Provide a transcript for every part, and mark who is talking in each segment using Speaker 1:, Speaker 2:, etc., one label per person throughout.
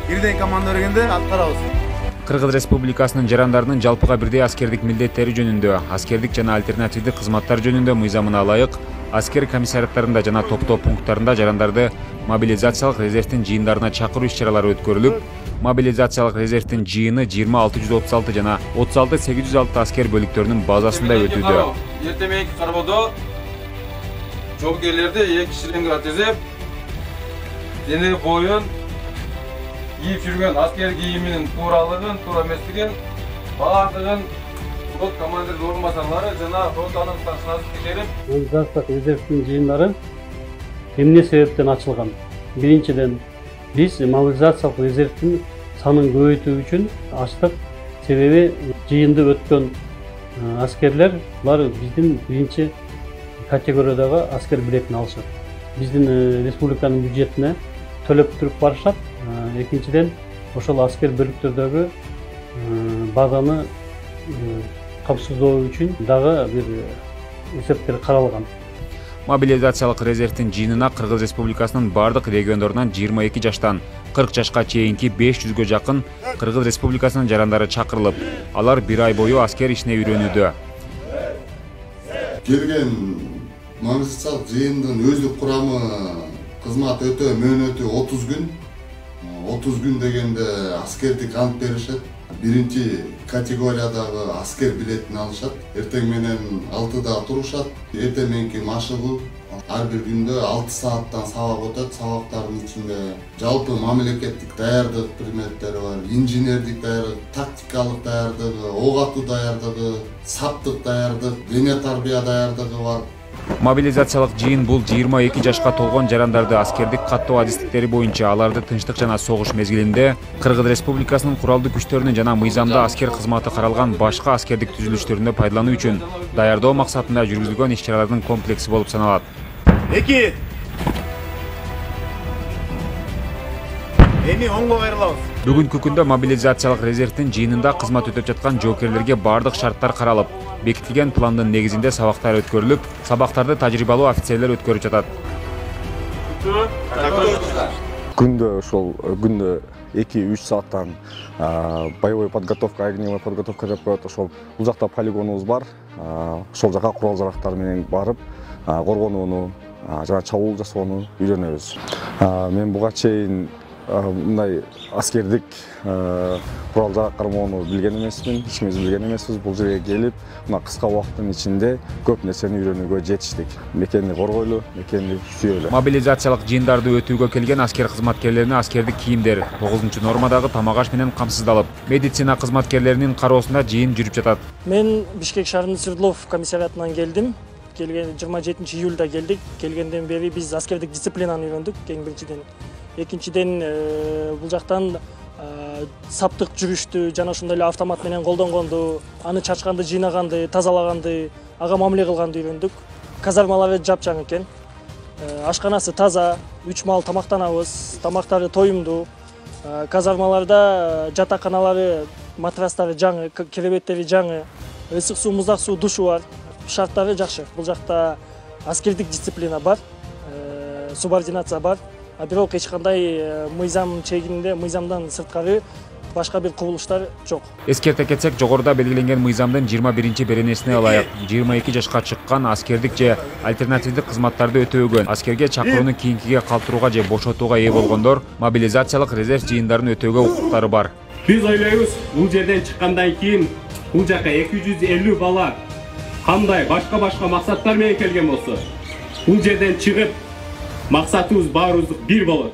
Speaker 1: Бирден команда бергенде аткарабыз.
Speaker 2: Кыргыз Республикасынын жарандарынын жалпыга бирдей аскердик милдеттери жөнүндө, аскердик жана альтернативдик кызматтар жөнүндө мыйзамына ылайык аскер комиссариаттарында жана топтоо пункттарында жарандарды мобилизациялык резервдин жыйындарына чакыруу иш-чаралары өткөрүлүп, мобилизациялык резервдин жыйыны 20636 жана 36806 аскер бөлүктөрүнүн базасында өтүүдө.
Speaker 3: Эртең карабодо жоопкерлерди 2 кишиден тизип, дене боюн кийип жүргөн аскер кийиминин тууралыгын, туура эместигин, баардыгын флот командирдин орун басарлары жана ротанын старшинасы текшерип,
Speaker 4: мобилизациялык резервдин жыйындары эмне себептен ачылган? Биринчиден, биз мобилизациялык резервдин санын көбөйтүү үчүн ачтык. Себеби жыйынды өткөн аскерлер булар биздин биринчи категориядагы аскер билетин алышат. Биздин республиканын бюджетине төлөп туруп барышат. Экинчиден, ошол аскер бөлүктөрдөгү базаны камсыздоо үчүн дагы бир эсептер каралган.
Speaker 2: Мобилизациялык резервдин жыйынына Кыргыз Республикасынын бардык региондорунан 22 жаштан 40 жашка чейинки 500гө жакын Кыргыз Республикасынын жарандары чакырылып, алар 1 ай бою аскер ишине үйрөнүүдө.
Speaker 5: Келген мобилизациялык жыйындын өздүк курамы кызмат өтөө мөөнөтү 30 күн. 30 күн дегенде аскердик ант беришет. Биринчи категориядагы аскер билетин алышат. Эртең менен 6да турушат. Эртең мененки машыгуу ар бир күндө 6 сааттан сабак өтөт. Сабактардын ичинде жалпы мамлекеттик даярдык предметтери бар, инженердик даярдык, тактикалык даярдыгы, ок атуу даярдыгы, саптык даярдык, дене тарбия даярдыгы бар.
Speaker 2: Мобилизациялык жыйын бул 22 жашка толгон жарандарды аскердик каттоо адистиктери боюнча аларды тынчтык жана согуш мезгилинде Кыргыз Республикасынын куралдуу күчтөрүнүн жана мыйзамда аскер кызматы каралган башка аскердик түзүлүштөрүндө пайдалануу үчүн даярдоо максатында жүргүзүлгөн иш-чаралардын комплекси болуп саналат.
Speaker 1: 2 Эми оңго кайрылабыз.
Speaker 2: Бүгүнкү күндө мобилизациялык резервдин жыйынында кызмат өтөп жаткан жоокерлерге бардык шарттар каралып, бекитилген пландын негизинде сабактар өткөрүлүп, сабактарды тажрыйбалуу офицерлер өткөрүп жатат.
Speaker 6: Күндө ошол 2-3 сааттан боевой подготовка, огневой подготовка деп коет. Ошол бул жакта полигонубуз бар. Ошол жака курал жарактар менен барып, коргонууну жана чабуул жасоону үйрөнөбүз. Мен буга чейин мындай аскердик курал жарак кармоону билген эмесмин, ичимиз билген эмеспиз. Бул жерге келип, мына кыска убакыттын ичинде көп нерсени үйрөнүүгө жетиштик. Мекенди коргойлу, мекенди сүйөлү.
Speaker 2: Мобилизациялык жыйындарды өтүүгө келген аскер кызматкерлерине аскердик кийимдер 9-нормадагы тамак-аш менен камсыздалып, медицина кызматкерлеринин кароосунда жыйын жүрүп жатат.
Speaker 7: Мен Бишкек шаарынын Свердлов комиссариатынан келдим. Келген 27 июлда келдик. Келгенден бери биз аскердик дисциплинаны үйрөндүк, эң биринчиден. Экинчиден бул жактан саптык жүрүштү жана ошондой эле автомат менен колдонгонду, аны чачканды, жыйнаганды, тазалаганды, ага мамиле кылганды үйрөндүк. Казармалары жапжаң экен. Ашканасы таза, 3 маал тамактанабыз, тамактары тоюмдуу. Казармаларда жатаканалары, матрастары жаңы, керебеттери жаңы, ысык суу, муздак суу душу бар. Шарттары жакшы. Бул жакта аскердик дисциплина бар, субординация бар. Бирок эч кандай мыйзам чегинде, мыйзамдан сырткары башка бир кубулуштар жок.
Speaker 2: Эскерте кетсек, жогоруда белгиленген мыйзамдын 21 беренесине ылайык 22 жашка чыккан аскердик же альтернативдик кызматтарды өтөөгөн, аскерге чакырууну кийинкиге калтырууга же бошотууга ээ болгондор мобилизациялык резерв жыйындарын өтөөгө укуктары бар.
Speaker 8: Биз ойлойбуз, бул жерден чыккандан кийин бул жака 250 бала кандай башка максаттар менен келген болсо, бул жерден чыгып максатыбыз баарыбыз бир болот.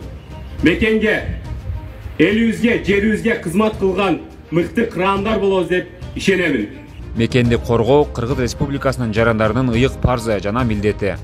Speaker 8: Мекенге, элибизге, жерибизге кызмат кылган мыкты кыраандар болобуз деп ишенемин.
Speaker 2: Мекенди коргоо Кыргыз Республикасынын жарандарынын ыйык парзы жана милдети.